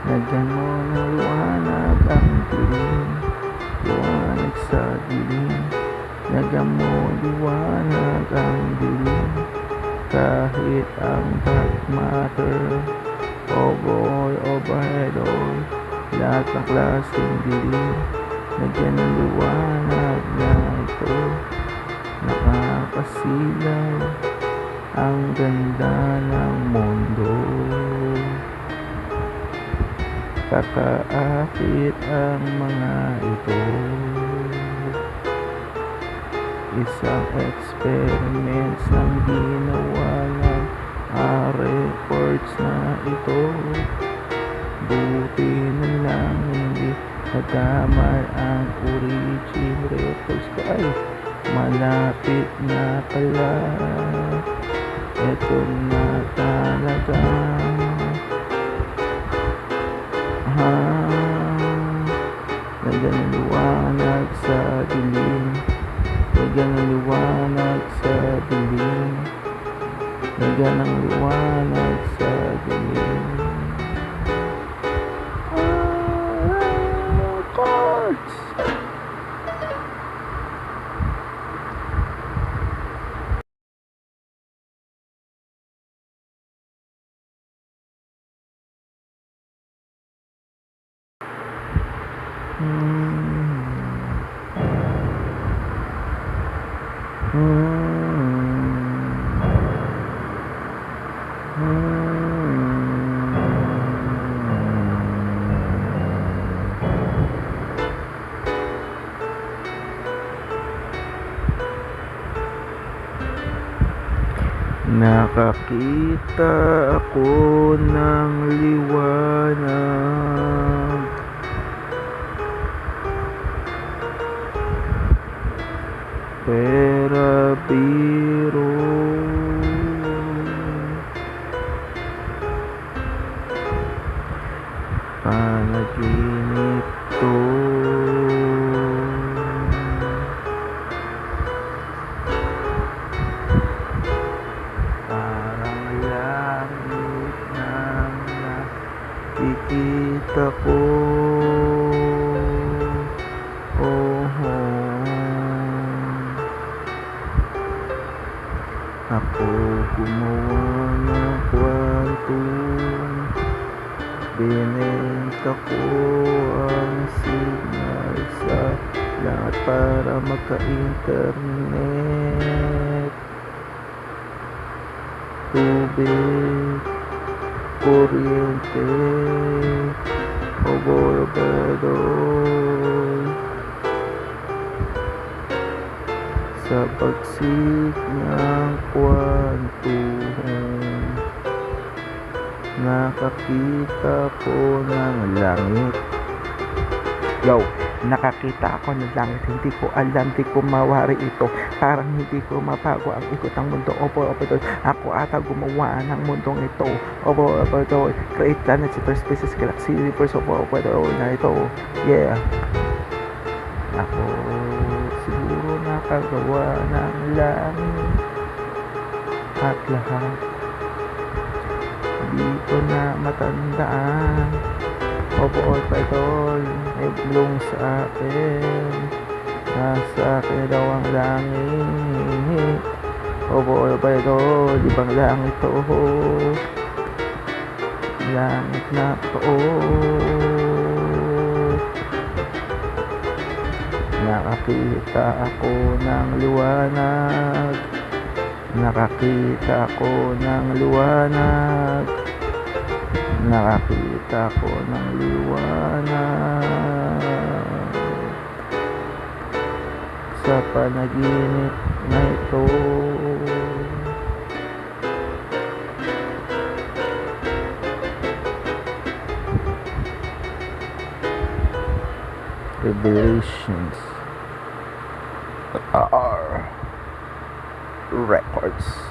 Lagyan mo ng liwanag ang dilim, liwanag sa dilim. Lagyan mo liwanag ang dilim, kahit ang dark matter. Oh boy, overhead, oh, lahat ng klaseng dilim. Lagyan ng liwanag na ito, nakakasilaw ang ganda ng mundo. Kakaakit ang mga ito, isang experiments ng ginawa ng records na ito. Buti na lang hindi nadamay ang origin records ko. Ay, malapit na pala, eto na talaga. Lagyan ng liwanag sa dilim, lagyan ng liwanag sa dilim, lagyan ng liwanag sa dilim. Chords! Nakakita ako ng liwanag, pera biro. Panaginip to, parang langit na nakikita ko. Ako gumawa ng kwantum, binenta ko ang signal sa lahat para magka-internet. Tubig, kuryente, oboy, sa pagsik ng kwantum, nakakita ko ng langit. Yo, nakakita ako ng langit. Hindi ko alam, hindi ko mawari ito. Parang hindi ko mabago ang ikot ng mundo. Opo, ako ata gumawa ng mundong ito. Opo, create planets, interspaces, galaxy, universe, opo, na ito. Yeah. Ako siguro nakagawa ng langit at lahat. Di ko na matandaan. Opo, may blong sa akin. Nasa akin daw ang langit. Opo, di bang langit to? Langit na to. Nakakita ako ng liwanag, nakakita ako ng liwanag, nakakita ko ng liwanag sa panaginip na ito. Revelations are records.